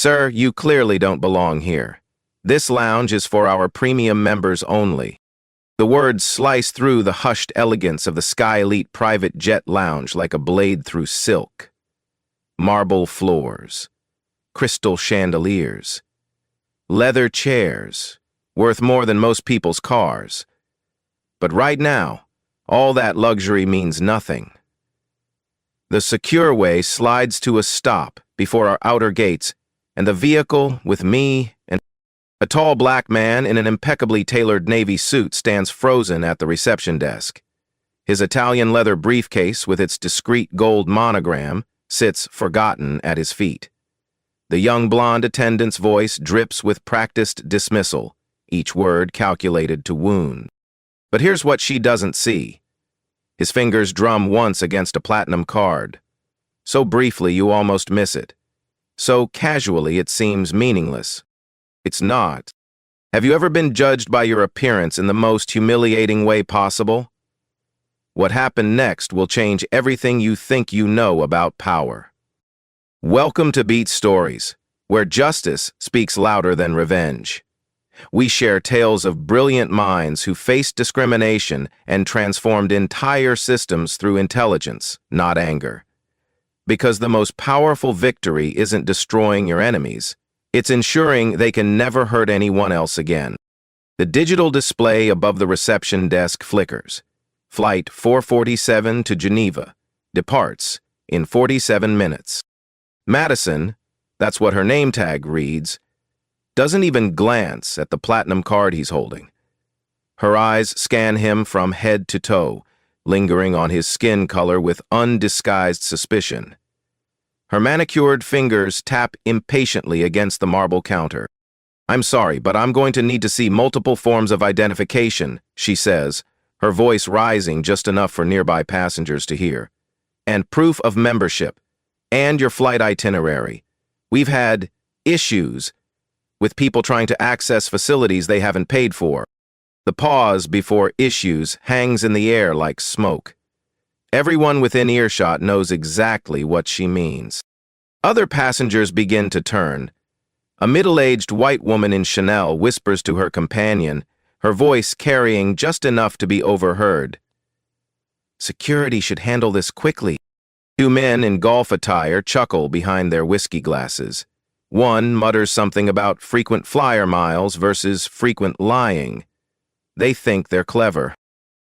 Sir, you clearly don't belong here. This lounge is for our premium members only. The words slice through the hushed elegance of the Sky Elite private jet lounge like a blade through silk. Marble floors, crystal chandeliers, leather chairs, worth more than most people's cars. But right now, all that luxury means nothing. The secure way slides to a stop before our outer gates, and the vehicle, with me and a tall black man in an impeccably tailored navy suit, stands frozen at the reception desk. His Italian leather briefcase with its discreet gold monogram sits forgotten at his feet. The young blonde attendant's voice drips with practiced dismissal, each word calculated to wound. But here's what she doesn't see. His fingers drum once against a platinum card. So briefly you almost miss it. So casually it seems meaningless. It's not. Have you ever been judged by your appearance in the most humiliating way possible? What happened next will change everything you think you know about power. Welcome to Beat Stories, where justice speaks louder than revenge. We share tales of brilliant minds who faced discrimination and transformed entire systems through intelligence, not anger. Because the most powerful victory isn't destroying your enemies, it's ensuring they can never hurt anyone else again. The digital display above the reception desk flickers. Flight 447 to Geneva departs in 47 minutes. Madison, that's what her name tag reads, doesn't even glance at the platinum card he's holding. Her eyes scan him from head to toe, lingering on his skin color with undisguised suspicion. Her manicured fingers tap impatiently against the marble counter. "I'm sorry, but I'm going to need to see multiple forms of identification," she says, her voice rising just enough for nearby passengers to hear. "And proof of membership, and your flight itinerary. We've had issues with people trying to access facilities they haven't paid for." The pause before issues hangs in the air like smoke. Everyone within earshot knows exactly what she means. Other passengers begin to turn. A middle-aged white woman in Chanel whispers to her companion, her voice carrying just enough to be overheard. "Security should handle this quickly." Two men in golf attire chuckle behind their whiskey glasses. One mutters something about frequent flyer miles versus frequent lying. They think they're clever.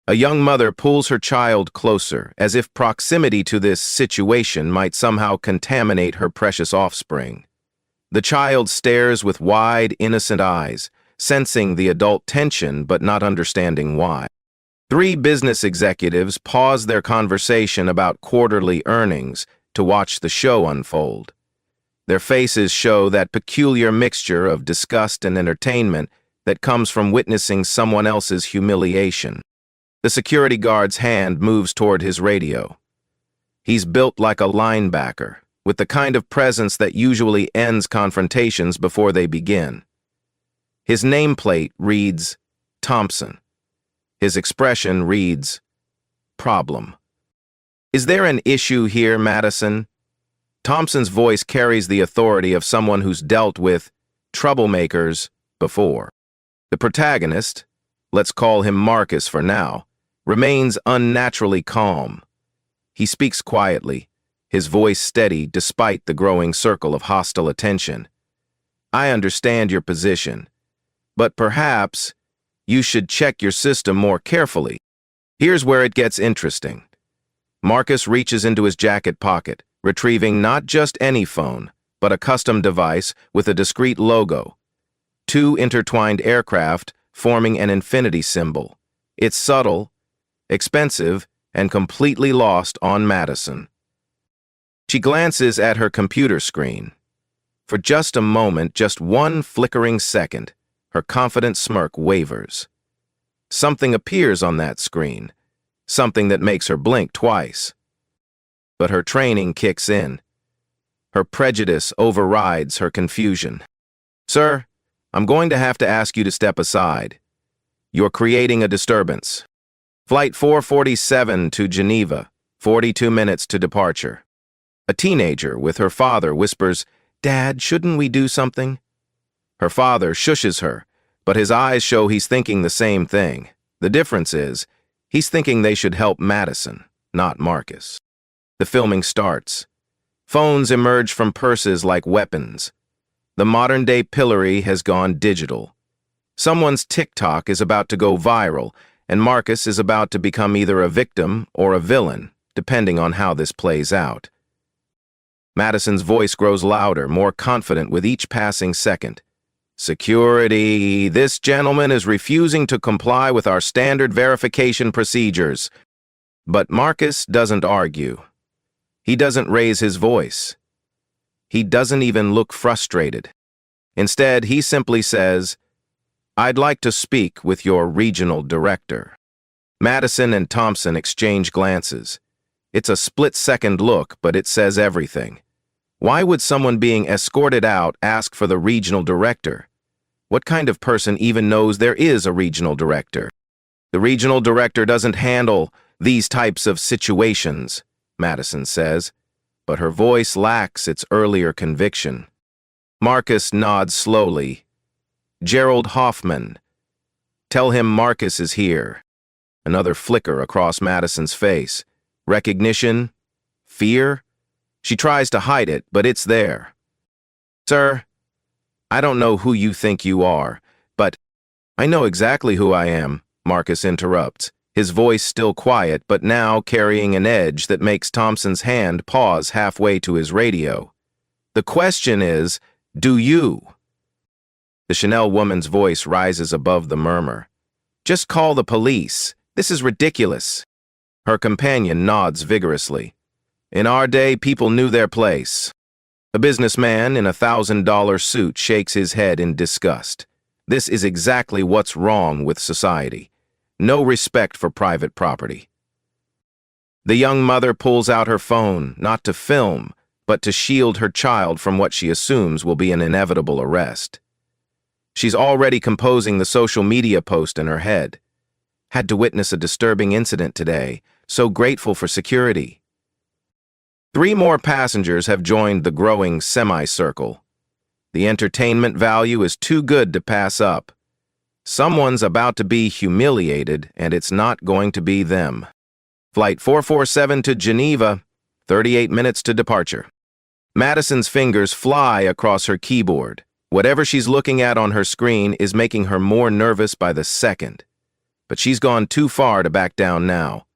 A young mother pulls her child closer, as if proximity to this situation might somehow contaminate her precious offspring. The child stares with wide, innocent eyes, sensing the adult tension but not understanding why. Three business executives pause their conversation about quarterly earnings to watch the show unfold. Their faces show that peculiar mixture of disgust and entertainment that comes from witnessing someone else's humiliation. The security guard's hand moves toward his radio. He's built like a linebacker, with the kind of presence that usually ends confrontations before they begin. His nameplate reads Thompson. His expression reads problem. "Is there an issue here, Madison?" Thompson's voice carries the authority of someone who's dealt with troublemakers before. The protagonist, let's call him Marcus for now, remains unnaturally calm. He speaks quietly, his voice steady despite the growing circle of hostile attention. "I understand your position, but perhaps you should check your system more carefully. Here's where it gets interesting." Marcus reaches into his jacket pocket, retrieving not just any phone, but a custom device with a discrete logo. Two intertwined aircraft forming an infinity symbol. It's subtle, expensive, and completely lost on Madison. She glances at her computer screen. For just a moment, just one flickering second, her confident smirk wavers. Something appears on that screen, something that makes her blink twice. But her training kicks in. Her prejudice overrides her confusion. "Sir, I'm going to have to ask you to step aside. You're creating a disturbance. Flight 447 to Geneva, 42 minutes to departure." A teenager with her father whispers, Dad, shouldn't we do something? Her father shushes her, but his eyes show he's thinking the same thing. The difference is, he's thinking they should help Madison, not Marcus. The filming starts. Phones emerge from purses like weapons. The modern-day pillory has gone digital. Someone's TikTok is about to go viral, and Marcus is about to become either a victim or a villain, depending on how this plays out. Madison's voice grows louder, more confident with each passing second. Security, this gentleman is refusing to comply with our standard verification procedures. But Marcus doesn't argue. He doesn't raise his voice. He doesn't even look frustrated. Instead, he simply says, "I'd like to speak with your regional director." Madison and Thompson exchange glances. It's a split-second look, but it says everything. Why would someone being escorted out ask for the regional director? What kind of person even knows there is a regional director? The regional director doesn't handle these types of situations, Madison says, but her voice lacks its earlier conviction. Marcus nods slowly. Gerald Hoffman. Tell him Marcus is here. Another flicker across Madison's face. Recognition? Fear? She tries to hide it, but it's there. Sir, I don't know who you think you are, but I know exactly who I am, Marcus interrupts, his voice still quiet but now carrying an edge that makes Thompson's hand pause halfway to his radio. The question is, do you? The Chanel woman's voice rises above the murmur. Just call the police. This is ridiculous. Her companion nods vigorously. In our day, people knew their place. A businessman in a $1,000 suit shakes his head in disgust. This is exactly what's wrong with society. No respect for private property. The young mother pulls out her phone, not to film, but to shield her child from what she assumes will be an inevitable arrest. She's already composing the social media post in her head. Had to witness a disturbing incident today, so grateful for security. 3 more passengers have joined the growing semicircle. The entertainment value is too good to pass up. Someone's about to be humiliated, and it's not going to be them. Flight 447 to Geneva, 38 minutes to departure. Madison's fingers fly across her keyboard. Whatever she's looking at on her screen is making her more nervous by the second. But she's gone too far to back down now.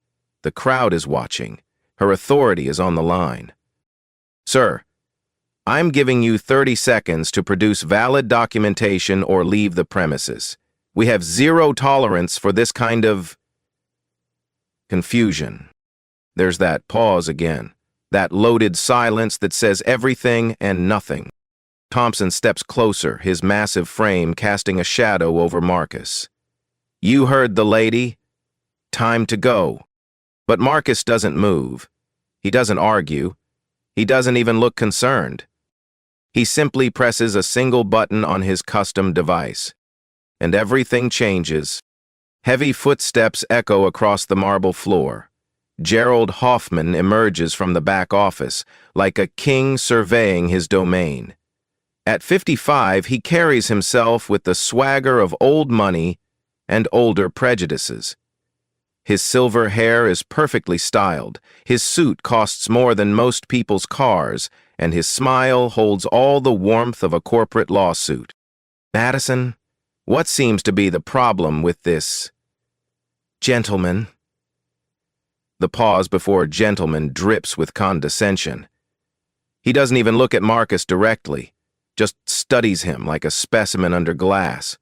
The crowd is watching. Her authority is on the line. Sir, I'm giving you 30 seconds to produce valid documentation or leave the premises. We have zero tolerance for this kind of confusion. There's that pause again, that loaded silence that says everything and nothing. Thompson steps closer, his massive frame casting a shadow over Marcus. You heard the lady. Time to go. But Marcus doesn't move. He doesn't argue. He doesn't even look concerned. He simply presses a single button on his custom device. And everything changes. Heavy footsteps echo across the marble floor. Gerald Hoffman emerges from the back office, like a king surveying his domain. At 55, he carries himself with the swagger of old money and older prejudices. His silver hair is perfectly styled, his suit costs more than most people's cars, and his smile holds all the warmth of a corporate lawsuit. Madison, what seems to be the problem with this gentleman? The pause before gentleman drips with condescension. He doesn't even look at Marcus directly, just studies him like a specimen under glass.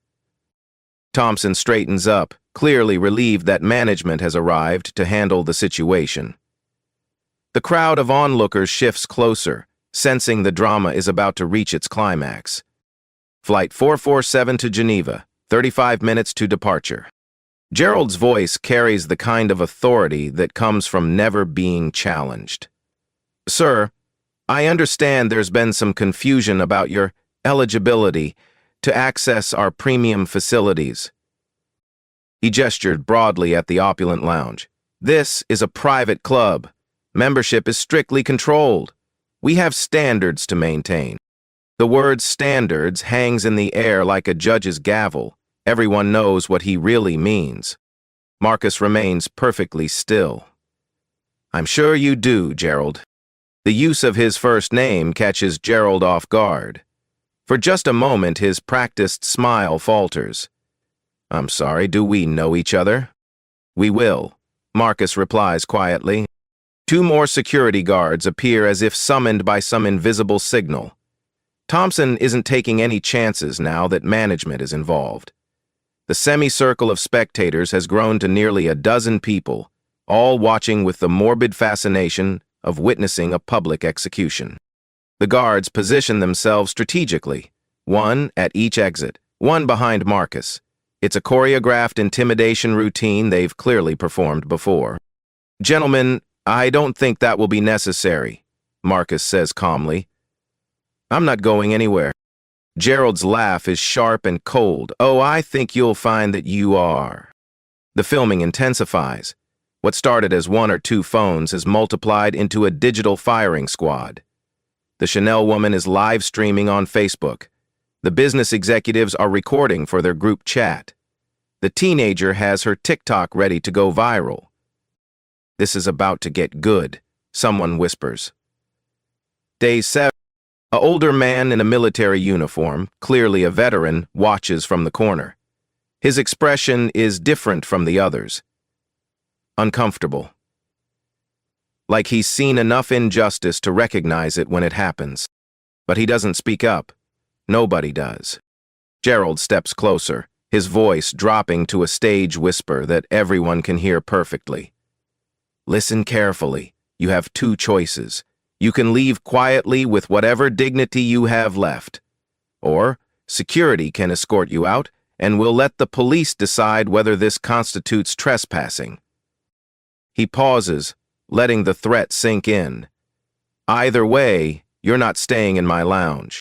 Thompson straightens up, clearly relieved that management has arrived to handle the situation. The crowd of onlookers shifts closer, sensing the drama is about to reach its climax. Flight 447 to Geneva, 35 minutes to departure. Gerald's voice carries the kind of authority that comes from never being challenged. Sir, I understand there's been some confusion about your eligibility to access our premium facilities. He gestured broadly at the opulent lounge. This is a private club. Membership is strictly controlled. We have standards to maintain. The word standards hangs in the air like a judge's gavel. Everyone knows what he really means. Marcus remains perfectly still. I'm sure you do, Gerald. The use of his first name catches Gerald off guard. For just a moment, his practiced smile falters. I'm sorry, do we know each other? We will, Marcus replies quietly. Two more security guards appear as if summoned by some invisible signal. Thompson isn't taking any chances now that management is involved. The semicircle of spectators has grown to nearly a dozen people, all watching with the morbid fascination of witnessing a public execution. The guards position themselves strategically, one at each exit, one behind Marcus. It's a choreographed intimidation routine they've clearly performed before. Gentlemen, I don't think that will be necessary, Marcus says calmly. I'm not going anywhere. Gerald's laugh is sharp and cold. Oh, I think you'll find that you are. The filming intensifies. What started as one or two phones is multiplied into a digital firing squad. The Chanel woman is live streaming on Facebook. The business executives are recording for their group chat. The teenager has her TikTok ready to go viral. This is about to get good, someone whispers. Day 7. An older man in a military uniform, clearly a veteran, watches from the corner. His expression is different from the others. Uncomfortable. Like he's seen enough injustice to recognize it when it happens. But he doesn't speak up. Nobody does. Gerald steps closer, his voice dropping to a stage whisper that everyone can hear perfectly. Listen carefully. You have two choices. You can leave quietly with whatever dignity you have left. Or security can escort you out, and we'll let the police decide whether this constitutes trespassing. He pauses, letting the threat sink in. Either way, you're not staying in my lounge.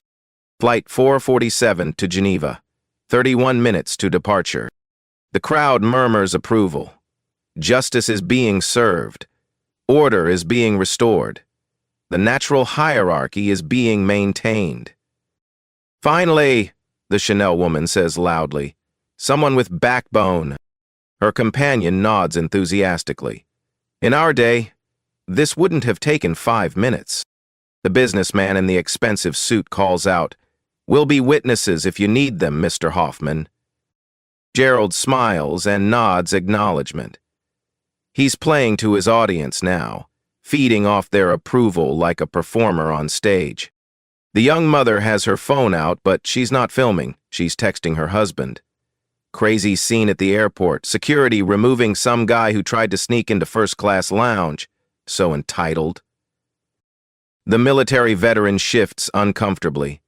Flight 447 to Geneva. 31 minutes to departure. The crowd murmurs approval. Justice is being served. Order is being restored. The natural hierarchy is being maintained. Finally, the Chanel woman says loudly, someone with backbone. Her companion nods enthusiastically. In our day, this wouldn't have taken 5 minutes. The businessman in the expensive suit calls out, "We'll be witnesses if you need them, Mr. Hoffman." Gerald smiles and nods acknowledgement. He's playing to his audience now, feeding off their approval like a performer on stage. The young mother has her phone out, but she's not filming. She's texting her husband. Crazy scene at the airport. Security removing some guy who tried to sneak into first-class lounge. So entitled. The military veteran shifts uncomfortably.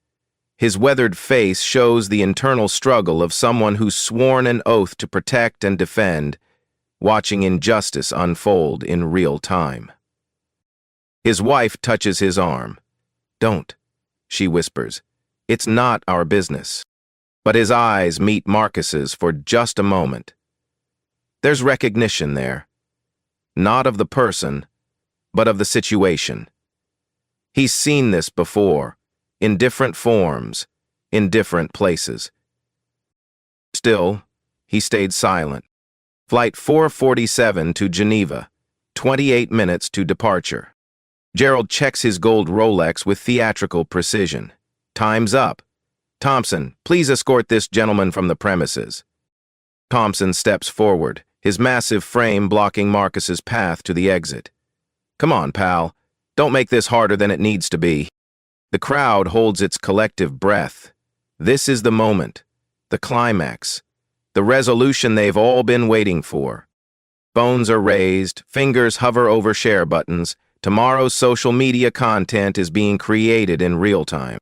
His weathered face shows the internal struggle of someone who's sworn an oath to protect and defend, watching injustice unfold in real time. His wife touches his arm. "Don't," she whispers. "It's not our business." But his eyes meet Marcus's for just a moment. There's recognition there. Not of the person, but of the situation. He's seen this before, in different forms, in different places. Still, he stayed silent. Flight 447 to Geneva, 28 minutes to departure. Gerald checks his gold Rolex with theatrical precision. Time's up. Thompson, please escort this gentleman from the premises. Thompson steps forward, his massive frame blocking Marcus's path to the exit. Come on, pal. Don't make this harder than it needs to be. The crowd holds its collective breath. This is the moment, the climax, the resolution they've all been waiting for. Phones are raised, fingers hover over share buttons. Tomorrow's social media content is being created in real time.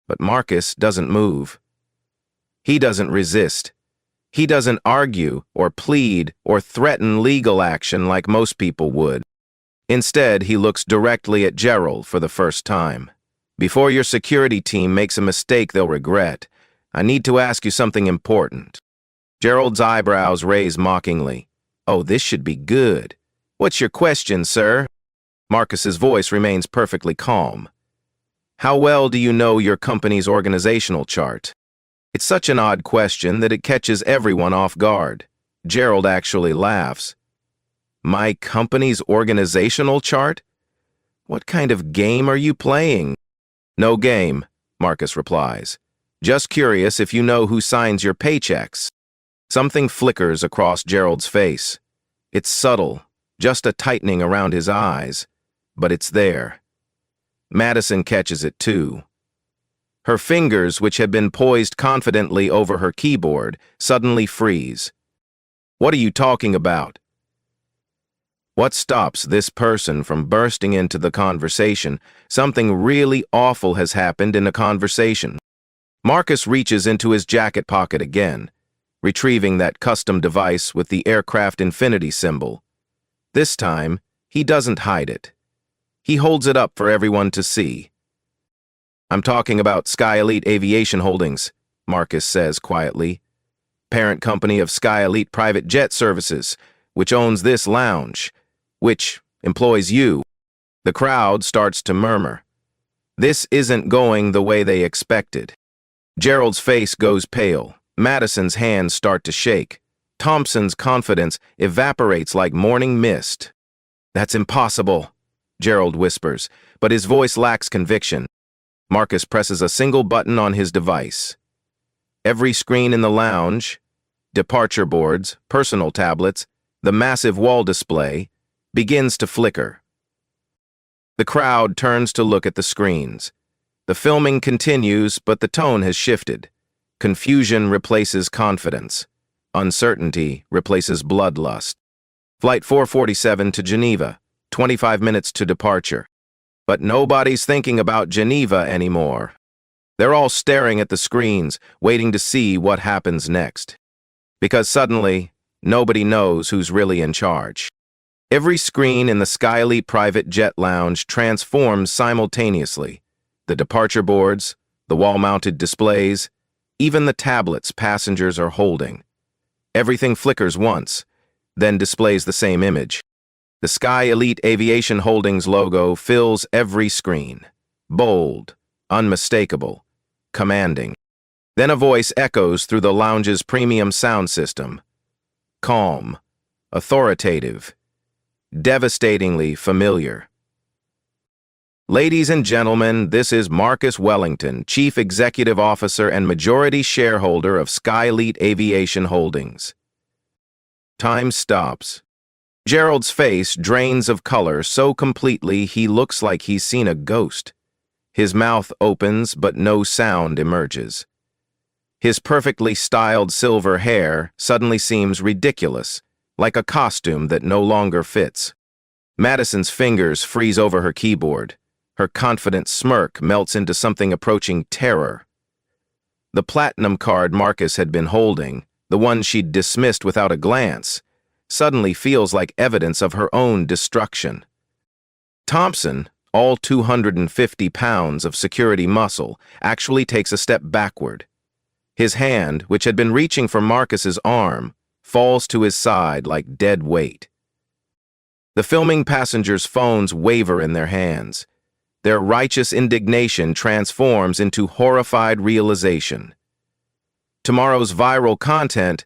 But Marcus doesn't move. He doesn't resist. He doesn't argue or plead or threaten legal action like most people would. Instead, he looks directly at Gerald for the first time. Before your security team makes a mistake they'll regret, I need to ask you something important. Gerald's eyebrows raise mockingly. Oh, this should be good. What's your question, sir? Marcus's voice remains perfectly calm. How well do you know your company's organizational chart? It's such an odd question that it catches everyone off guard. Gerald actually laughs. My company's organizational chart? What kind of game are you playing? No game, Marcus replies. Just curious if you know who signs your paychecks. Something flickers across Gerald's face. It's subtle, just a tightening around his eyes, but it's there. Madison catches it too. Her fingers, which had been poised confidently over her keyboard, suddenly freeze. What are you talking about? What stops this person from bursting into the conversation? Something really awful has happened in the conversation. Marcus reaches into his jacket pocket again, retrieving that custom device with the aircraft infinity symbol. This time, he doesn't hide it. He holds it up for everyone to see. I'm talking about Sky Elite Aviation Holdings, Marcus says quietly. Parent company of Sky Elite Private Jet Services, which owns this lounge, which employs you. The crowd starts to murmur. This isn't going the way they expected. Gerald's face goes pale. Madison's hands start to shake. Thompson's confidence evaporates like morning mist. That's impossible, Gerald whispers, but his voice lacks conviction. Marcus presses a single button on his device. Every screen in the lounge, departure boards, personal tablets, the massive wall display, begins to flicker. The crowd turns to look at the screens. The filming continues, but the tone has shifted. Confusion replaces confidence. Uncertainty replaces bloodlust. Flight 447 to Geneva, 25 minutes to departure. But nobody's thinking about Geneva anymore. They're all staring at the screens, waiting to see what happens next. Because suddenly, nobody knows who's really in charge. Every screen in the Sky Elite private jet lounge transforms simultaneously. The departure boards, the wall-mounted displays, even the tablets passengers are holding. Everything flickers once, then displays the same image. The Sky Elite Aviation Holdings logo fills every screen. Bold, unmistakable, commanding. Then a voice echoes through the lounge's premium sound system. Calm, authoritative, devastatingly familiar. Ladies and gentlemen, this is Marcus Wellington, Chief Executive Officer and majority shareholder of Sky Elite Aviation Holdings. Time stops. Gerald's face drains of color so completely he looks like he's seen a ghost. His mouth opens, but no sound emerges. His perfectly styled silver hair suddenly seems ridiculous, like a costume that no longer fits. Madison's fingers freeze over her keyboard. Her confident smirk melts into something approaching terror. The platinum card Marcus had been holding, the one she'd dismissed without a glance, suddenly feels like evidence of her own destruction. Thompson, all 250 pounds of security muscle, actually takes a step backward. His hand, which had been reaching for Marcus's arm, falls to his side like dead weight. The filming passengers' phones waver in their hands. Their righteous indignation transforms into horrified realization. Tomorrow's viral content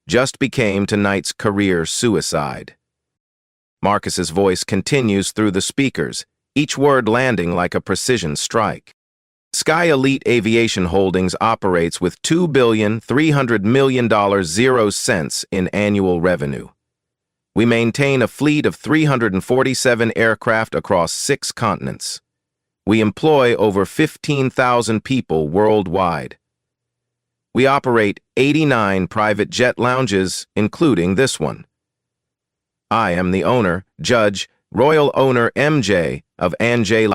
just became tonight's career suicide. Marcus's voice continues through the speakers, each word landing like a precision strike. Sky Elite Aviation Holdings operates with $2,300,000,000 in annual revenue. We maintain a fleet of 347 aircraft across 6 continents. We employ over 15,000 people worldwide. We operate 89 private jet lounges, including this one. I am the owner, Judge, Royal Owner MJ of Anjay.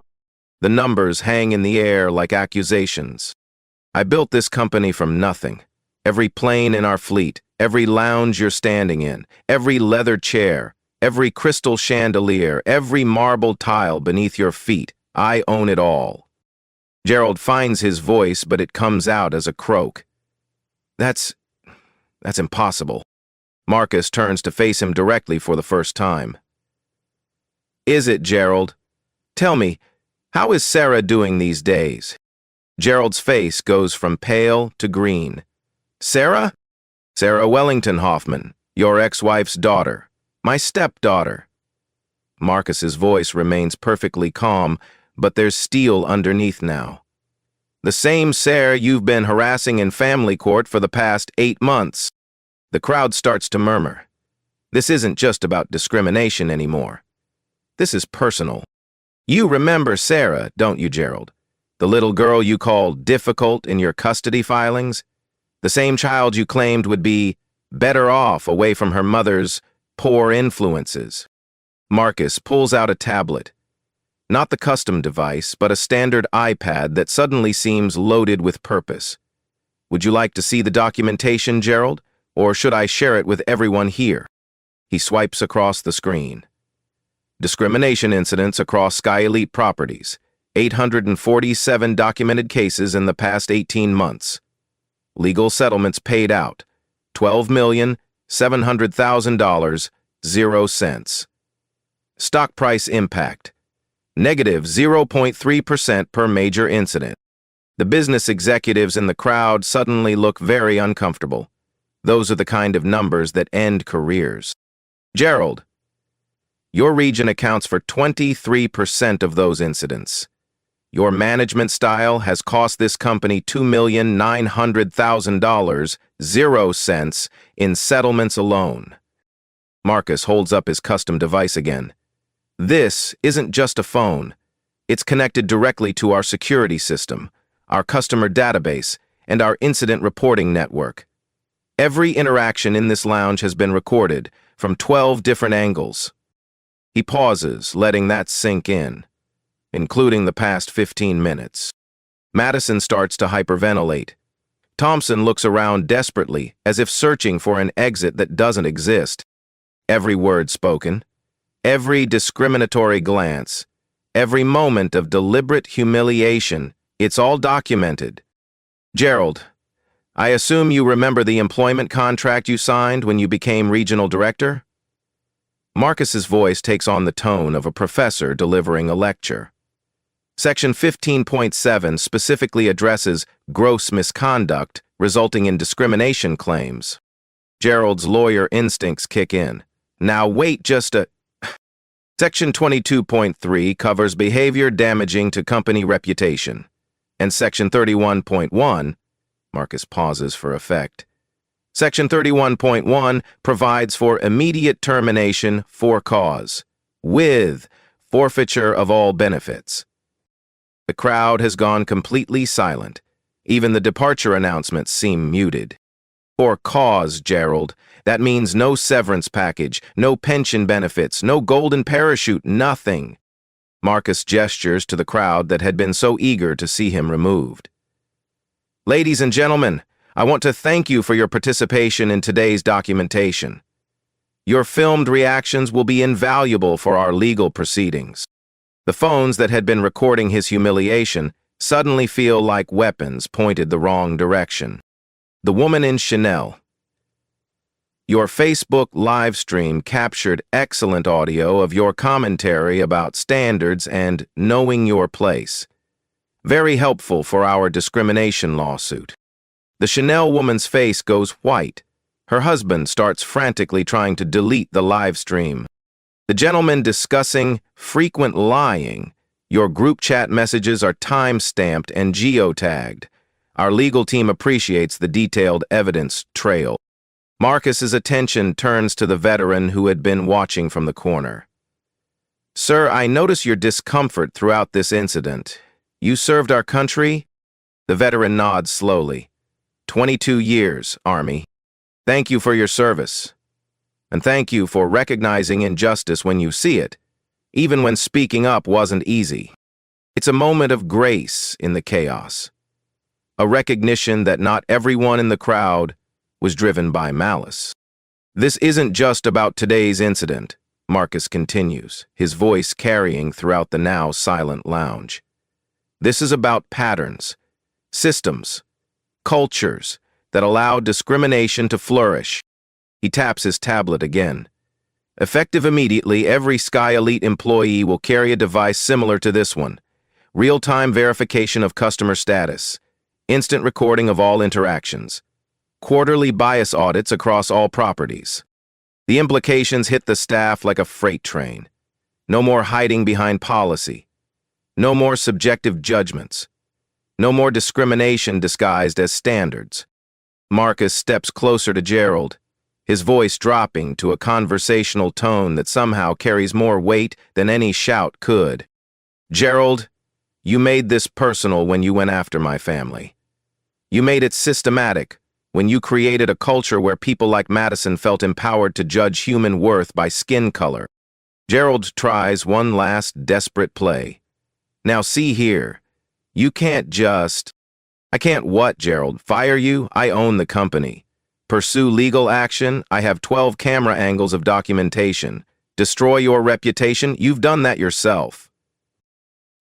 The numbers hang in the air like accusations. I built this company from nothing. Every plane in our fleet, every lounge you're standing in, every leather chair, every crystal chandelier, every marble tile beneath your feet, I own it all. Gerald finds his voice, but it comes out as a croak. That's impossible. Marcus turns to face him directly for the first time. Is it, Gerald? Tell me, How is Sarah doing these days? Gerald's face goes from pale to green. Sarah? Sarah Wellington Hoffman, your ex-wife's daughter. My stepdaughter. Marcus's voice remains perfectly calm, but there's steel underneath now. The same Sarah you've been harassing in family court for the past 8 months. The crowd starts to murmur. This isn't just about discrimination anymore. This is personal. You remember Sarah, don't you, Gerald? The little girl you called difficult in your custody filings? The same child you claimed would be better off away from her mother's poor influences. Marcus pulls out a tablet. Not the custom device, but a standard iPad that suddenly seems loaded with purpose. Would you like to see the documentation, Gerald? Or should I share it with everyone here? He swipes across the screen. Discrimination incidents across Sky Elite properties. 847 documented cases in the past 18 months. Legal settlements paid out. $12,700,000, 0 cents. Stock price impact. Negative 0.3% per major incident. The business executives in the crowd suddenly look very uncomfortable. Those are the kind of numbers that end careers. Gerald, your region accounts for 23% of those incidents. Your management style has cost this company $2,900,000, 0 cents, in settlements alone. Marcus holds up his custom device again. This isn't just a phone. It's connected directly to our security system, our customer database, and our incident reporting network. Every interaction in this lounge has been recorded from 12 different angles. He pauses, letting that sink in, including the past 15 minutes. Madison starts to hyperventilate. Thompson looks around desperately, as if searching for an exit that doesn't exist. Every word spoken, every discriminatory glance, every moment of deliberate humiliation, it's all documented. Gerald, I assume you remember the employment contract you signed when you became regional director? Marcus's voice takes on the tone of a professor delivering a lecture. Section 15.7 specifically addresses gross misconduct resulting in discrimination claims. Gerald's lawyer instincts kick in. Now wait just a... Section 22.3 covers behavior damaging to company reputation. And Section 31.1, Marcus pauses for effect. Section 31.1 provides for immediate termination for cause, with forfeiture of all benefits. The crowd has gone completely silent. Even the departure announcements seem muted. For cause, Gerald. That means no severance package, no pension benefits, no golden parachute, nothing. Marcus gestures to the crowd that had been so eager to see him removed. Ladies and gentlemen, I want to thank you for your participation in today's documentation. Your filmed reactions will be invaluable for our legal proceedings. The phones that had been recording his humiliation suddenly feel like weapons pointed the wrong direction. The woman in Chanel. Your Facebook live stream captured excellent audio of your commentary about standards and knowing your place. Very helpful for our discrimination lawsuit. The Chanel woman's face goes white. Her husband starts frantically trying to delete the live stream. The gentleman discussing frequent lying. Your group chat messages are time-stamped and geotagged. Our legal team appreciates the detailed evidence trail. Marcus's attention turns to the veteran who had been watching from the corner. Sir, I notice your discomfort throughout this incident. You served our country? The veteran nods slowly. 22 years, Army. Thank you for your service. And thank you for recognizing injustice when you see it, even when speaking up wasn't easy. It's a moment of grace in the chaos. A recognition that not everyone in the crowd was driven by malice. This isn't just about today's incident, Marcus continues, his voice carrying throughout the now silent lounge. This is about patterns, systems, cultures that allow discrimination to flourish. He taps his tablet again. Effective immediately, every Sky Elite employee will carry a device similar to this one. real-time verification of customer status, instant recording of all interactions, quarterly bias audits across all properties. The implications hit the staff like a freight train. No more hiding behind policy. No more subjective judgments. No more discrimination disguised as standards. Marcus steps closer to Gerald, his voice dropping to a conversational tone that somehow carries more weight than any shout could. Gerald, you made this personal when you went after my family. You made it systematic when you created a culture where people like Madison felt empowered to judge human worth by skin color. Gerald tries one last desperate play. Now see here, you can't just... I can't what, Gerald? Fire you? I own the company. Pursue legal action? I have 12 camera angles of documentation. Destroy your reputation? You've done that yourself.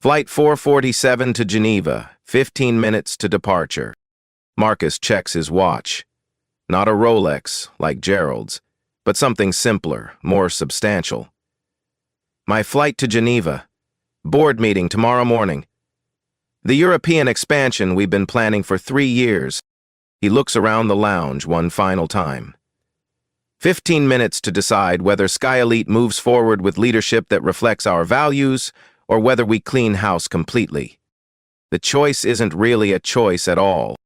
Flight 447 to Geneva, 15 minutes to departure. Marcus checks his watch. Not a Rolex, like Gerald's, but something simpler, more substantial. My flight to Geneva. Board meeting tomorrow morning. The European expansion we've been planning for 3 years. He looks around the lounge one final time. 15 minutes to decide whether Sky Elite moves forward with leadership that reflects our values or whether we clean house completely. The choice isn't really a choice at all.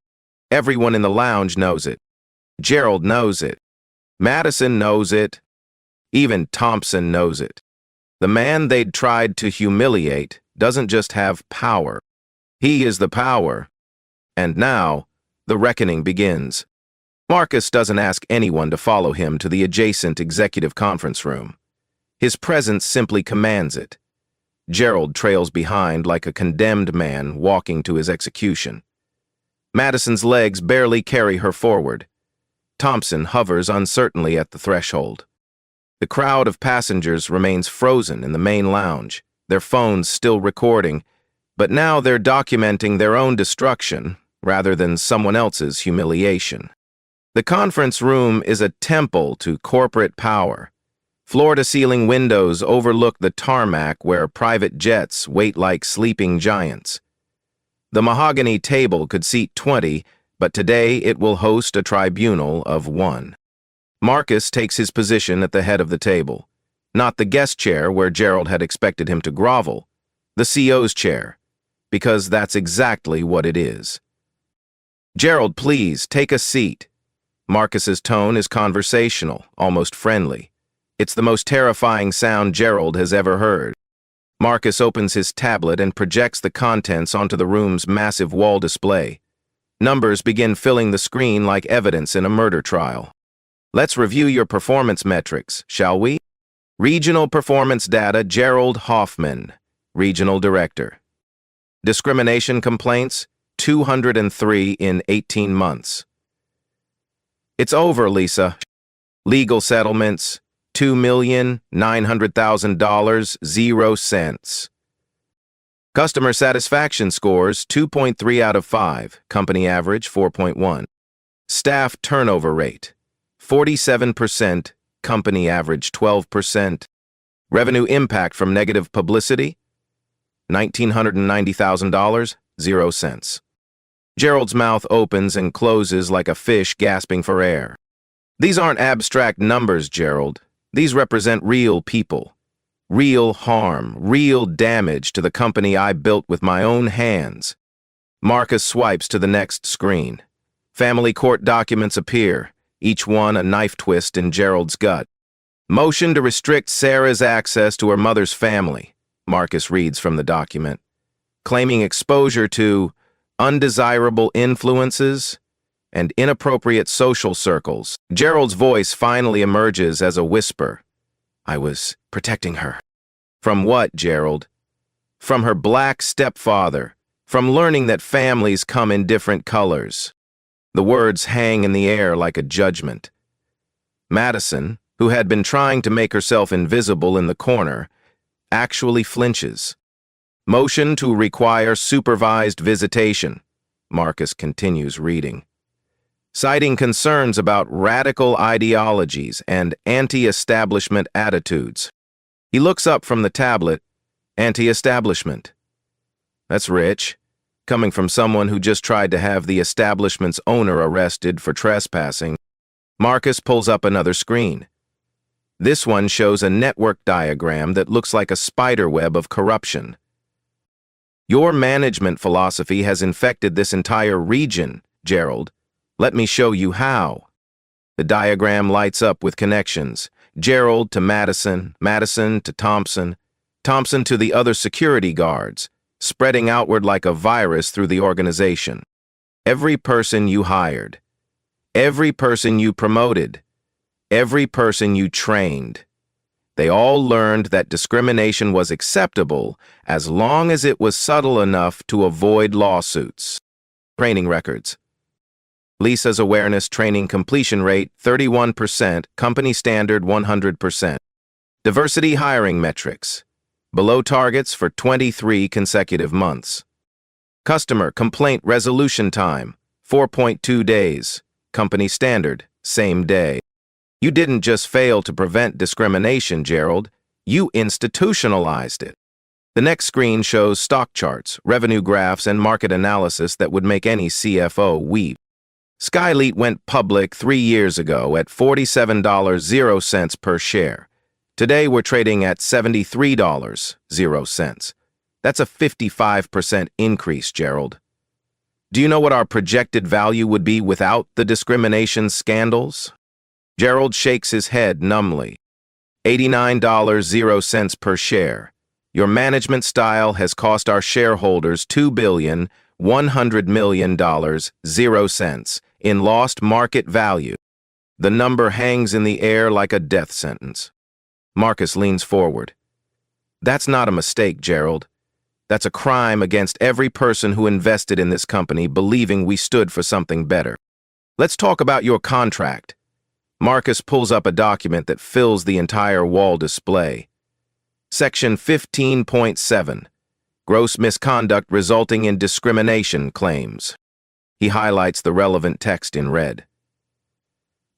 Everyone in the lounge knows it. Gerald knows it. Madison knows it. Even Thompson knows it. The man they'd tried to humiliate doesn't just have power. He is the power. And now, the reckoning begins. Marcus doesn't ask anyone to follow him to the adjacent executive conference room. His presence simply commands it. Gerald trails behind like a condemned man walking to his execution. Madison's legs barely carry her forward. Thompson hovers uncertainly at the threshold. The crowd of passengers remains frozen in the main lounge, their phones still recording, but now they're documenting their own destruction rather than someone else's humiliation. The conference room is a temple to corporate power. Floor-to-ceiling windows overlook the tarmac where private jets wait like sleeping giants. The mahogany table could seat 20, but today it will host a tribunal of 1. Marcus takes his position at the head of the table. Not the guest chair where Gerald had expected him to grovel, the CO's chair, because that's exactly what it is. Gerald, please, take a seat. Marcus's tone is conversational, almost friendly. It's the most terrifying sound Gerald has ever heard. Marcus opens his tablet and projects the contents onto the room's massive wall display. Numbers begin filling the screen like evidence in a murder trial. Let's review your performance metrics, shall we? Regional performance data, Gerald Hoffman, Regional Director. Discrimination complaints, 203 in 18 months. It's over, Lisa. Legal settlements, $2,900,000, 0 cents. Customer satisfaction scores, 2.3 out of 5, company average, 4.1. Staff turnover rate, 47%, company average, 12%. Revenue impact from negative publicity, $1,990,000, 0 cents. Gerald's mouth opens and closes like a fish gasping for air. These aren't abstract numbers, Gerald. These represent real people. Real harm, real damage to the company I built with my own hands. Marcus swipes to the next screen. Family court documents appear, each one a knife twist in Gerald's gut. Motion to restrict Sarah's access to her mother's family, Marcus reads from the document. Claiming exposure to undesirable influences and inappropriate social circles. Gerald's voice finally emerges as a whisper. I was protecting her. From what, Gerald? From her black stepfather. From learning that families come in different colors. The words hang in the air like a judgment. Madison, who had been trying to make herself invisible in the corner, actually flinches. Motion to require supervised visitation. Marcus continues reading. Citing concerns about radical ideologies and anti-establishment attitudes. He looks up from the tablet. Anti-establishment. That's rich. Coming from someone who just tried to have the establishment's owner arrested for trespassing. Marcus pulls up another screen. This one shows a network diagram that looks like a spider web of corruption. Your management philosophy has infected this entire region, Gerald. Let me show you how. The diagram lights up with connections. Gerald to Madison, Madison to Thompson, Thompson to the other security guards, spreading outward like a virus through the organization. Every person you hired, every person you promoted, every person you trained. They all learned that discrimination was acceptable as long as it was subtle enough to avoid lawsuits. Training records. Lisa's awareness training completion rate 31%, company standard 100%. Diversity hiring metrics. Below targets for 23 consecutive months. Customer complaint resolution time 4.2 days, company standard, same day. You didn't just fail to prevent discrimination, Gerald. You institutionalized it. The next screen shows stock charts, revenue graphs, and market analysis that would make any CFO weep. Skyleet went public 3 years ago at $47.00 per share. Today we're trading at $73.00. That's a 55% increase, Gerald. Do you know what our projected value would be without the discrimination scandals? Gerald shakes his head numbly. $89.00 per share. Your management style has cost our shareholders $2,100,000,000 in lost market value. The number hangs in the air like a death sentence. Marcus leans forward. That's not a mistake, Gerald. That's a crime against every person who invested in this company believing we stood for something better. Let's talk about your contract. Marcus pulls up a document that fills the entire wall display. Section 15.7. Gross misconduct resulting in discrimination claims. He highlights the relevant text in red.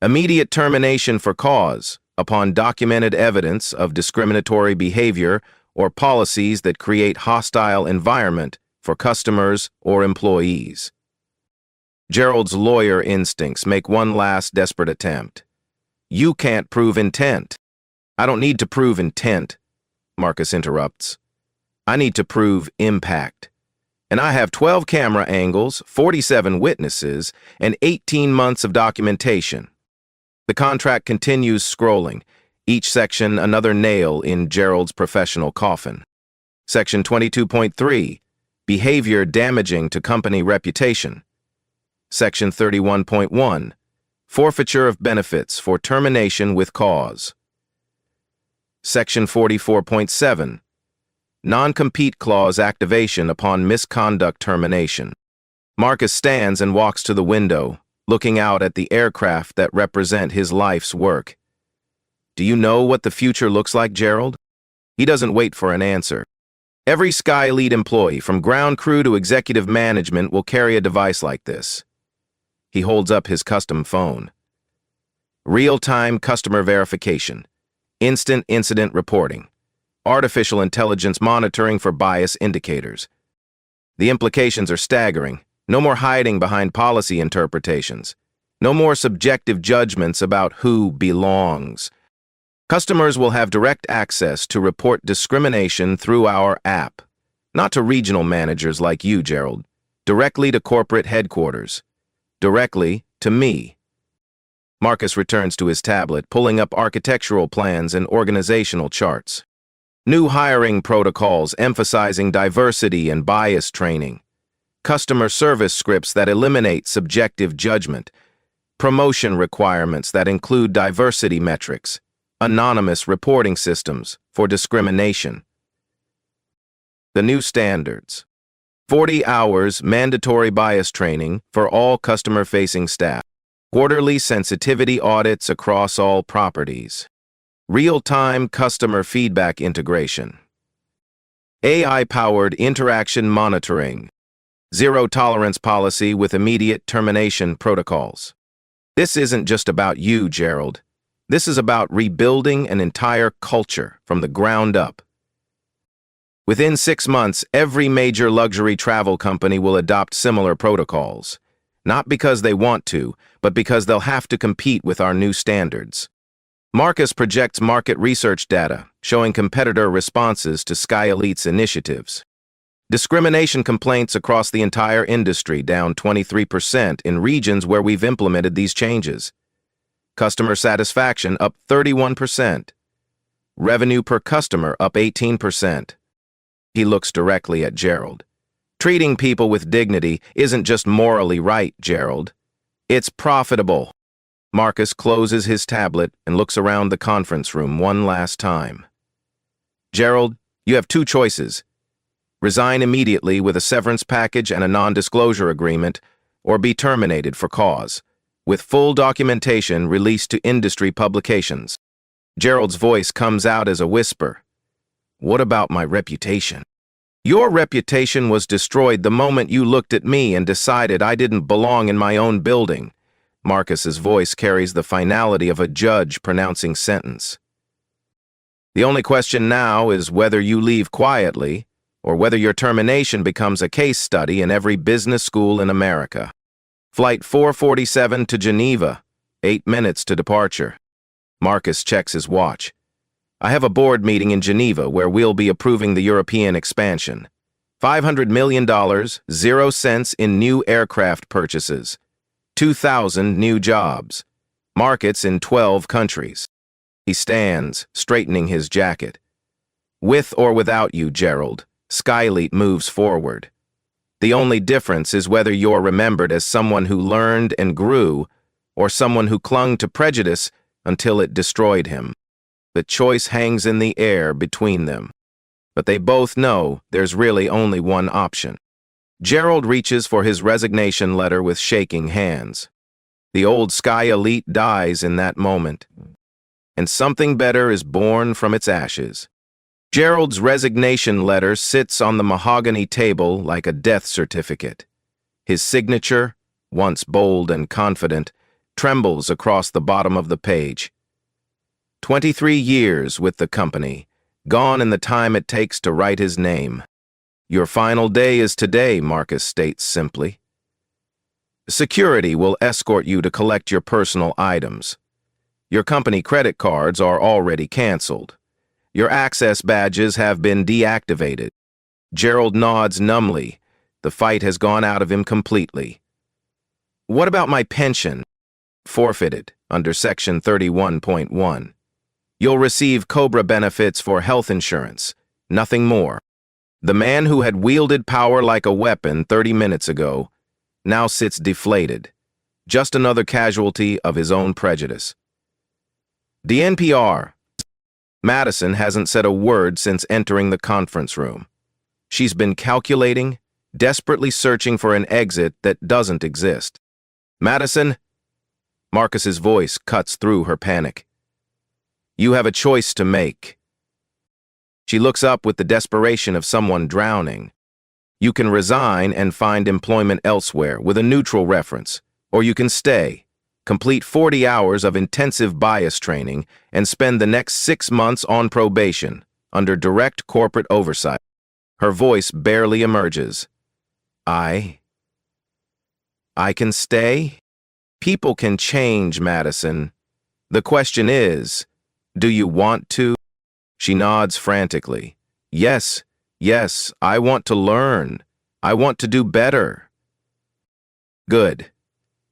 Immediate termination for cause upon documented evidence of discriminatory behavior or policies that create hostile environment for customers or employees. Gerald's lawyer instincts make one last desperate attempt. You can't prove intent. I don't need to prove intent, Marcus interrupts. I need to prove impact. And I have 12 camera angles, 47 witnesses, and 18 months of documentation. The contract continues scrolling, each section another nail in Gerald's professional coffin. Section 22.3, behavior damaging to company reputation. Section 31.1, forfeiture of benefits for termination with cause. Section 44.7, non-compete clause activation upon misconduct termination. Marcus stands and walks to the window, looking out at the aircraft that represent his life's work. Do you know what the future looks like, Gerald? He doesn't wait for an answer. Every Skyleet employee, from ground crew to executive management, will carry a device like this. He holds up his custom phone. Real-time customer verification, instant incident reporting, artificial intelligence monitoring for bias indicators. The implications are staggering. No more hiding behind policy interpretations. No more subjective judgments about who belongs. Customers will have direct access to report discrimination through our app. Not to regional managers like you, Gerald. Directly to corporate headquarters. Directly to me. Marcus returns to his tablet, pulling up architectural plans and organizational charts. New hiring protocols emphasizing diversity and bias training. Customer service scripts that eliminate subjective judgment. Promotion requirements that include diversity metrics. Anonymous reporting systems for discrimination. The new standards. 40 hours mandatory bias training for all customer-facing staff. Quarterly sensitivity audits across all properties. Real-time customer feedback integration. AI-powered interaction monitoring. Zero-tolerance policy with immediate termination protocols. This isn't just about you, Gerald. This is about rebuilding an entire culture from the ground up. Within 6 months, every major luxury travel company will adopt similar protocols. Not because they want to, but because they'll have to compete with our new standards. Marcus projects market research data, showing competitor responses to Sky Elite's initiatives. Discrimination complaints across the entire industry down 23% in regions where we've implemented these changes. Customer satisfaction up 31%. Revenue per customer up 18%. He looks directly at Gerald. Treating people with dignity isn't just morally right, Gerald. It's profitable. Marcus closes his tablet and looks around the conference room one last time. Gerald, you have 2 choices. Resign immediately with a severance package and a non-disclosure agreement, or be terminated for cause, with full documentation released to industry publications. Gerald's voice comes out as a whisper. What about my reputation? Your reputation was destroyed the moment you looked at me and decided I didn't belong in my own building. Marcus's voice carries the finality of a judge pronouncing sentence. The only question now is whether you leave quietly, or whether your termination becomes a case study in every business school in America. Flight 447 to Geneva, 8 minutes to departure. Marcus checks his watch. I have a board meeting in Geneva where we'll be approving the European expansion. $500 million, 0 cents in new aircraft purchases. 2,000 new jobs. Markets in 12 countries. He stands, straightening his jacket. With or without you, Gerald, Sky Elite moves forward. The only difference is whether you're remembered as someone who learned and grew, or someone who clung to prejudice until it destroyed him. The choice hangs in the air between them. But they both know there's really only one option. Gerald reaches for his resignation letter with shaking hands. The old Sky Elite dies in that moment, and something better is born from its ashes. Gerald's resignation letter sits on the mahogany table like a death certificate. His signature, once bold and confident, trembles across the bottom of the page. 23 years with the company, gone in the time it takes to write his name. Your final day is today, Marcus states simply. Security will escort you to collect your personal items. Your company credit cards are already canceled. Your access badges have been deactivated. Gerald nods numbly. The fight has gone out of him completely. What about my pension? Forfeited under Section 31.1. You'll receive COBRA benefits for health insurance, nothing more. The man who had wielded power like a weapon 30 minutes ago now sits deflated, just another casualty of his own prejudice. DNPR. Madison hasn't said a word since entering the conference room. She's been calculating, desperately searching for an exit that doesn't exist. Madison? Marcus's voice cuts through her panic. You have a choice to make. She looks up with the desperation of someone drowning. You can resign and find employment elsewhere with a neutral reference, or you can stay, complete 40 hours of intensive bias training, and spend the next 6 months on probation, under direct corporate oversight. Her voice barely emerges. I can stay? People can change, Madison. The question is, do you want to? She nods frantically. Yes, I want to learn. I want to do better. Good.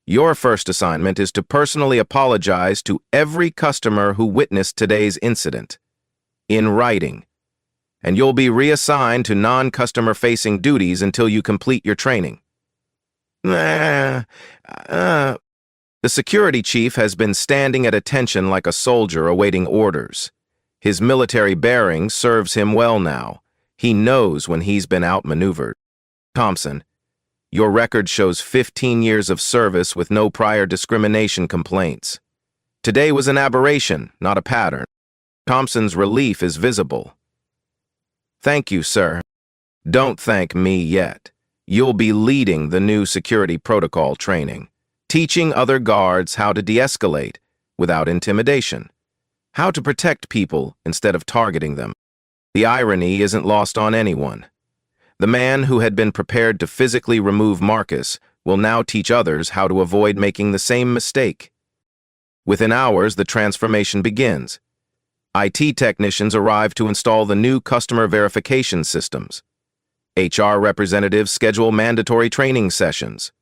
Your first assignment is to personally apologize to every customer who witnessed today's incident, in writing, and you'll be reassigned to non-customer-facing duties until you complete your training. The security chief has been standing at attention like a soldier awaiting orders. His military bearing serves him well now. He knows when he's been outmaneuvered. Thompson, your record shows 15 years of service with no prior discrimination complaints. Today was an aberration, not a pattern. Thompson's relief is visible. Thank you, sir. Don't thank me yet. You'll be leading the new security protocol training, teaching other guards how to de-escalate without intimidation, how to protect people instead of targeting them. The irony isn't lost on anyone. The man who had been prepared to physically remove Marcus will now teach others how to avoid making the same mistake. Within hours, the transformation begins. IT technicians arrive to install the new customer verification systems. HR representatives schedule mandatory training sessions.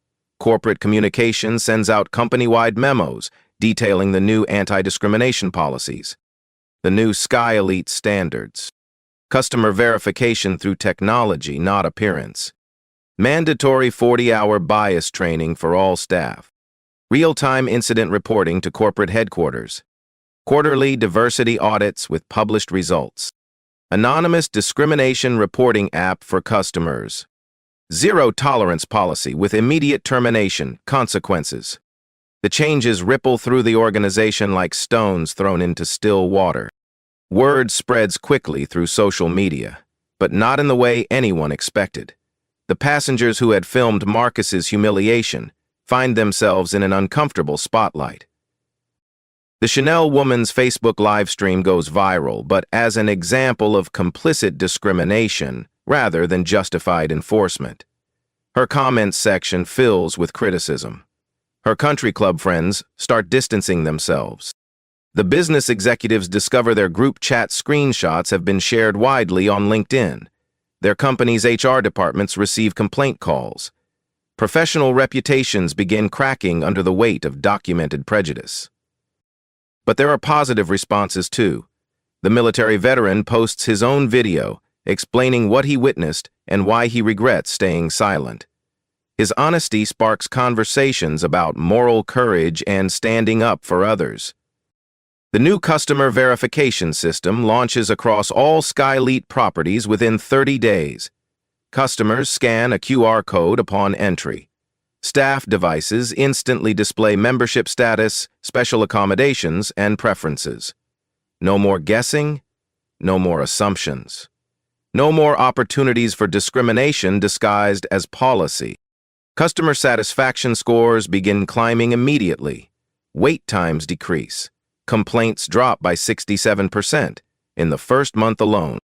Corporate communications sends out company-wide memos detailing the new anti-discrimination policies. The new Sky Elite standards. Customer verification through technology, not appearance. Mandatory 40-hour bias training for all staff. Real-time incident reporting to corporate headquarters. Quarterly diversity audits with published results. Anonymous discrimination reporting app for customers. Zero-tolerance policy with immediate termination, consequences. The changes ripple through the organization like stones thrown into still water. Word spreads quickly through social media, but not in the way anyone expected. The passengers who had filmed Marcus's humiliation find themselves in an uncomfortable spotlight. The Chanel woman's Facebook livestream goes viral, but as an example of complicit discrimination rather than justified enforcement. Her comments section fills with criticism. Her country club friends start distancing themselves. The business executives discover their group chat screenshots have been shared widely on LinkedIn. Their company's HR departments receive complaint calls. Professional reputations begin cracking under the weight of documented prejudice. But there are positive responses too. The military veteran posts his own video explaining what he witnessed and why he regrets staying silent. His honesty sparks conversations about moral courage and standing up for others. The new customer verification system launches across all Sky Elite properties within 30 days. Customers scan a QR code upon entry. Staff devices instantly display membership status, special accommodations, and preferences. No more guessing, no more assumptions. No more opportunities for discrimination disguised as policy. Customer satisfaction scores begin climbing immediately. Wait times decrease. Complaints drop by 67% in the first month alone.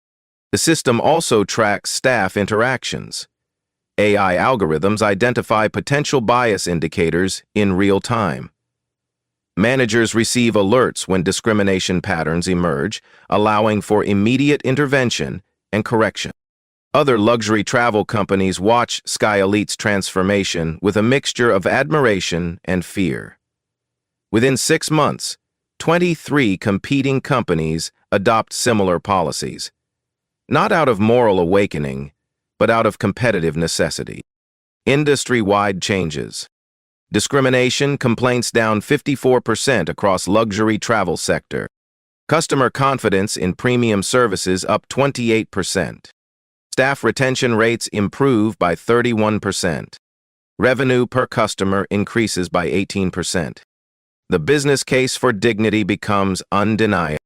The system also tracks staff interactions. AI algorithms identify potential bias indicators in real time. Managers receive alerts when discrimination patterns emerge, allowing for immediate intervention and correction. Other luxury travel companies watch Sky Elite's transformation with a mixture of admiration and fear. Within 6 months, 23 competing companies adopt similar policies, not out of moral awakening, but out of competitive necessity. Industry-wide changes. Discrimination complaints down 54% across luxury travel sector. Customer confidence in premium services up 28%. Staff retention rates improve by 31%. Revenue per customer increases by 18%. The business case for dignity becomes undeniable.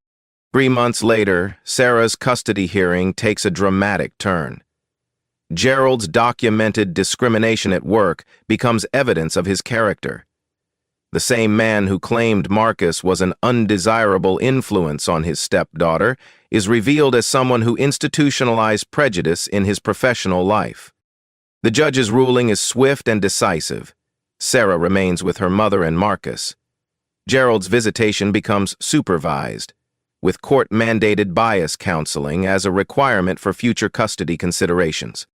3 months later, Sarah's custody hearing takes a dramatic turn. Gerald's documented discrimination at work becomes evidence of his character. The same man who claimed Marcus was an undesirable influence on his stepdaughter is revealed as someone who institutionalized prejudice in his professional life. The judge's ruling is swift and decisive. Sarah remains with her mother and Marcus. Gerald's visitation becomes supervised, with court-mandated bias counseling as a requirement for future custody considerations.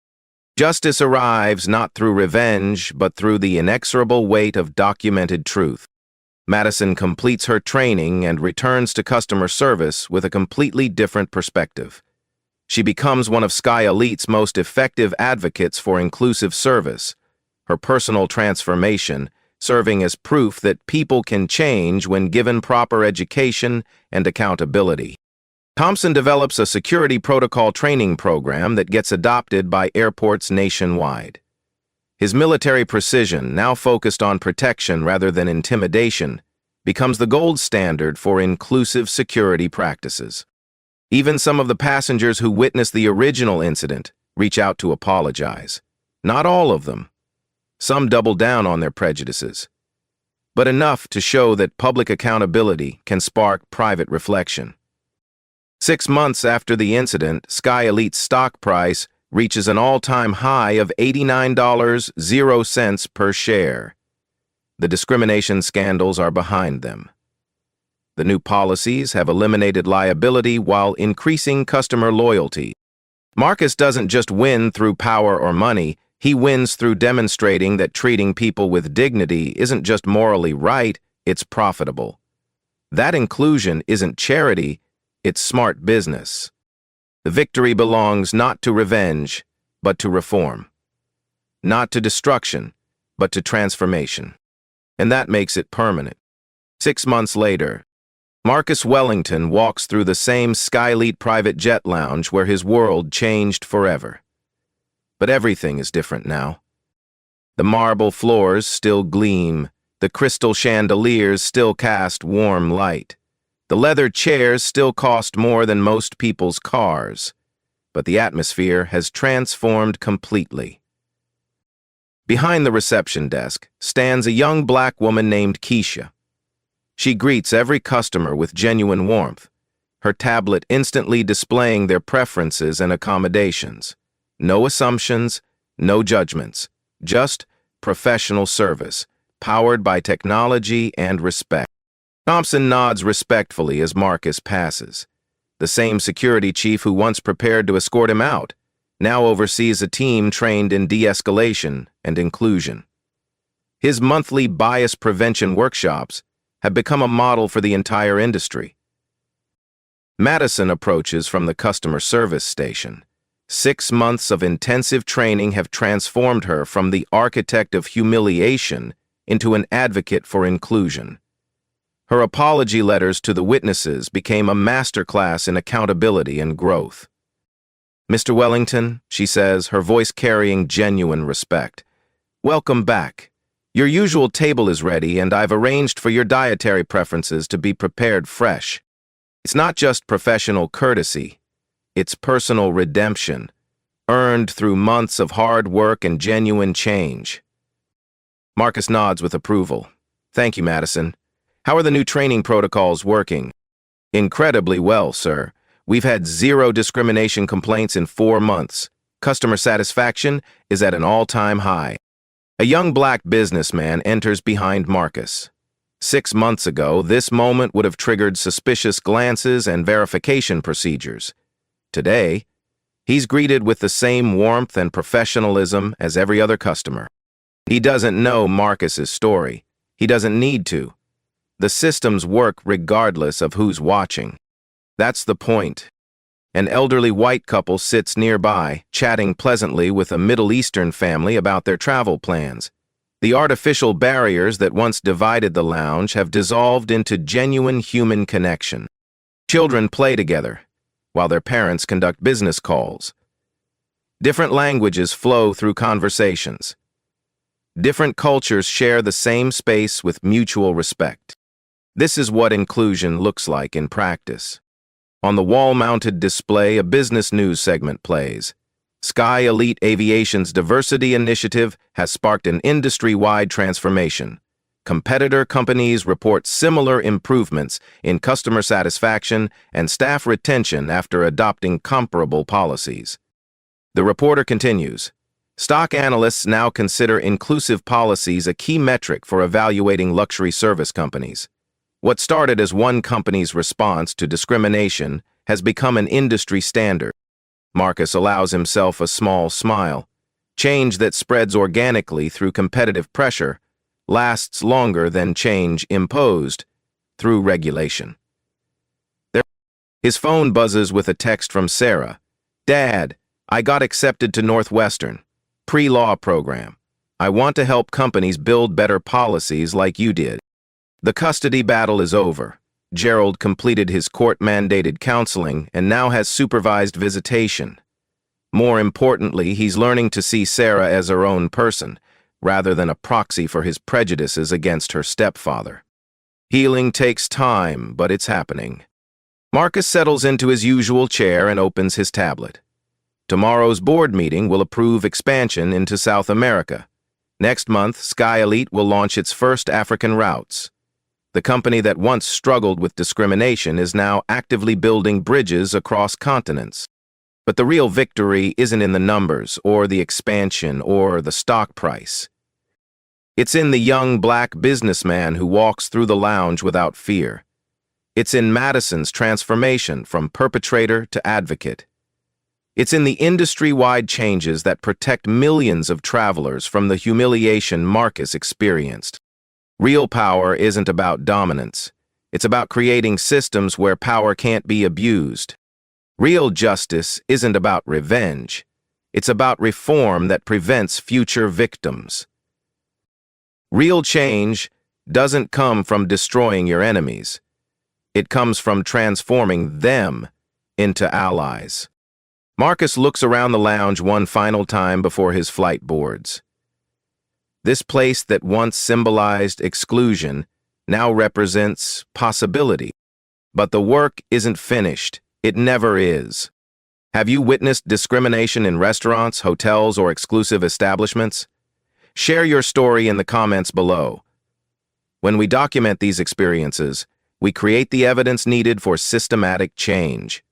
Justice arrives not through revenge, but through the inexorable weight of documented truth. Madison completes her training and returns to customer service with a completely different perspective. She becomes one of Sky Elite's most effective advocates for inclusive service, her personal transformation serving as proof that people can change when given proper education and accountability. Thompson develops a security protocol training program that gets adopted by airports nationwide. His military precision, now focused on protection rather than intimidation, becomes the gold standard for inclusive security practices. Even some of the passengers who witnessed the original incident reach out to apologize. Not all of them. Some double down on their prejudices, but enough to show that public accountability can spark private reflection. 6 months after the incident, Sky Elite's stock price reaches an all-time high of $89.00 per share. The discrimination scandals are behind them. The new policies have eliminated liability while increasing customer loyalty. Marcus doesn't just win through power or money, he wins through demonstrating that treating people with dignity isn't just morally right, it's profitable. That inclusion isn't charity, it's smart business. The victory belongs not to revenge, but to reform. Not to destruction, but to transformation. And that makes it permanent. 6 months later, Marcus Wellington walks through the same Skyleet private jet lounge where his world changed forever. But everything is different now. The marble floors still gleam, the crystal chandeliers still cast warm light. The leather chairs still cost more than most people's cars, but the atmosphere has transformed completely. Behind the reception desk stands a young black woman named Keisha. She greets every customer with genuine warmth, her tablet instantly displaying their preferences and accommodations. No assumptions, no judgments, just professional service, powered by technology and respect. Thompson nods respectfully as Marcus passes. The same security chief who once prepared to escort him out now oversees a team trained in de-escalation and inclusion. His monthly bias prevention workshops have become a model for the entire industry. Madison approaches from the customer service station. 6 months of intensive training have transformed her from the architect of humiliation into an advocate for inclusion. Her apology letters to the witnesses became a masterclass in accountability and growth. "Mr. Wellington," she says, her voice carrying genuine respect, "welcome back. Your usual table is ready, and I've arranged for your dietary preferences to be prepared fresh. It's not just professional courtesy, it's personal redemption, earned through months of hard work and genuine change." Marcus nods with approval. "Thank you, Madison. How are the new training protocols working?" "Incredibly well, sir. We've had 0 discrimination complaints in 4 months. Customer satisfaction is at an all-time high." A young black businessman enters behind Marcus. 6 months ago, this moment would have triggered suspicious glances and verification procedures. Today, he's greeted with the same warmth and professionalism as every other customer. He doesn't know Marcus's story. He doesn't need to. The systems work regardless of who's watching. That's the point. An elderly white couple sits nearby, chatting pleasantly with a Middle Eastern family about their travel plans. The artificial barriers that once divided the lounge have dissolved into genuine human connection. Children play together, while their parents conduct business calls. Different languages flow through conversations. Different cultures share the same space with mutual respect. This is what inclusion looks like in practice. On the wall-mounted display, a business news segment plays. Sky Elite Aviation's diversity initiative has sparked an industry-wide transformation. Competitor companies report similar improvements in customer satisfaction and staff retention after adopting comparable policies. The reporter continues. Stock analysts now consider inclusive policies a key metric for evaluating luxury service companies. What started as one company's response to discrimination has become an industry standard. Marcus allows himself a small smile. Change that spreads organically through competitive pressure lasts longer than change imposed through regulation. His phone buzzes with a text from Sarah. "Dad, I got accepted to Northwestern. Pre-law program. I want to help companies build better policies like you did." The custody battle is over. Gerald completed his court-mandated counseling and now has supervised visitation. More importantly, he's learning to see Sarah as her own person, rather than a proxy for his prejudices against her stepfather. Healing takes time, but it's happening. Marcus settles into his usual chair and opens his tablet. Tomorrow's board meeting will approve expansion into South America. Next month, Sky Elite will launch its first African routes. The company that once struggled with discrimination is now actively building bridges across continents. But the real victory isn't in the numbers or the expansion or the stock price. It's in the young black businessman who walks through the lounge without fear. It's in Madison's transformation from perpetrator to advocate. It's in the industry-wide changes that protect millions of travelers from the humiliation Marcus experienced. Real power isn't about dominance. It's about creating systems where power can't be abused. Real justice isn't about revenge. It's about reform that prevents future victims. Real change doesn't come from destroying your enemies. It comes from transforming them into allies. Marcus looks around the lounge one final time before his flight boards. This place that once symbolized exclusion now represents possibility. But the work isn't finished. It never is. Have you witnessed discrimination in restaurants, hotels, or exclusive establishments? Share your story in the comments below. When we document these experiences, we create the evidence needed for systematic change.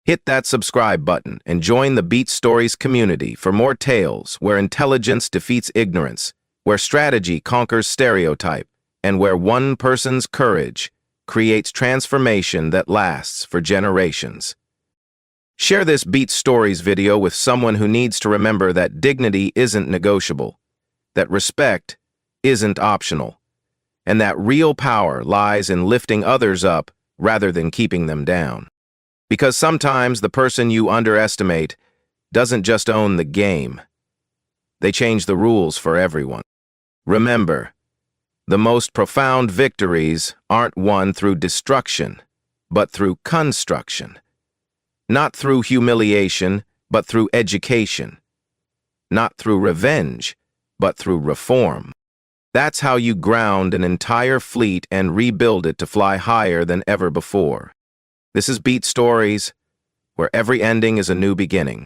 Hit that subscribe button and join the Beat Stories community for more tales where intelligence defeats ignorance, where strategy conquers stereotype, and where one person's courage creates transformation that lasts for generations. Share this Beat Stories video with someone who needs to remember that dignity isn't negotiable, that respect isn't optional, and that real power lies in lifting others up rather than keeping them down. Because sometimes the person you underestimate doesn't just own the game. They change the rules for everyone. Remember, the most profound victories aren't won through destruction, but through construction. Not through humiliation, but through education. Not through revenge, but through reform. That's how you ground an entire fleet and rebuild it to fly higher than ever before. This is Beat Stories, where every ending is a new beginning.